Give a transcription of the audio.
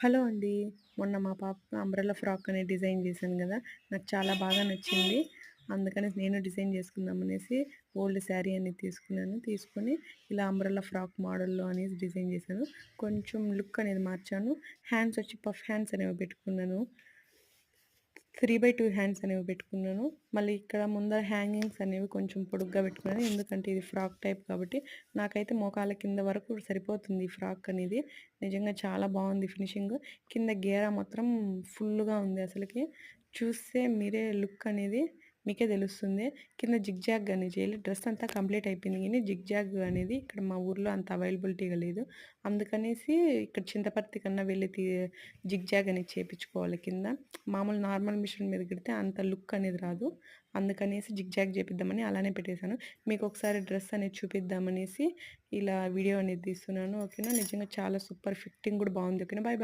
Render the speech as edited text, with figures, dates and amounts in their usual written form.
Hello అండి. మొన్న మా పాప అంబ్రెల్లా ఫ్రాక్ అనేది డిజైన్ చేశాను గదా! నాకు చాలా బాగా నచ్చింది. అందుకనేసి నేను డిజైన్ చేసుకుందామనేసి ఓల్డ్ శారీ అనేది తీసుకున్నాను. తీసుకొని ఇలా అంబ్రెల్లా ఫ్రాక్ మోడల్‌లో అనేసి డిజైన్ చేశాను. కొంచెం లుక్ అనేది మార్చాను. హ్యాండ్స్ వచ్చి పఫ్ హ్యాండ్స్ అనేవి పెట్టుకున్నాను. 3/2 హ్యాండ్స్ అనేవి పెట్టుకున్నాను. మళ్ళీ ఇక్కడ ముందర హ్యాంగింగ్స్ అనేవి కొంచెం పొడుగ్గా పెట్టుకున్నాను. ఎందుకంటే ఇది ఫ్రాక్ టైప్ కాబట్టి నాకైతే మోకాళ్ళ కింద వరకు సరిపోతుంది ఈ ఫ్రాక్ అనేది. నిజంగా చాలా బాగుంది ఫినిషింగ్. కింద గేరా మాత్రం ఫుల్‌గా ఉంది అసలకి. చూస్తే మీరే లుక్ అనేది మీకే తెలుస్తుంది. కింద జిగ్‌జాగ్ అనేది చేయాలి. డ్రెస్ అంతా కంప్లీట్ అయిపోయింది గానీ జిగ్‌జాగ్ అనేది ఇక్కడ మా ఊర్లో అంత అవైలబిలిటీగా లేదు. అందుకనేసి ఇక్కడ చింతపర్తి కన్నా వెళ్ళి జిగ్‌జాగ్ అనేది చేపించుకోవాలి కింద. మామూలు నార్మల్ మిషన్ మీద కుడితే అంత లుక్ అనేది రాదు. అందుకనేసి జిగ్‌జాగ్ చేపిద్దామని అలానే పెట్టేశాను. మీకొకసారి డ్రెస్ అనేది చూపిద్దామనేసి ఇలా వీడియో అనేది తీస్తున్నాను. ఓకేనా. నిజంగా చాలా సూపర్ ఫిట్టింగ్ కూడా బాగుంది. ఓకేనా. Bye bye.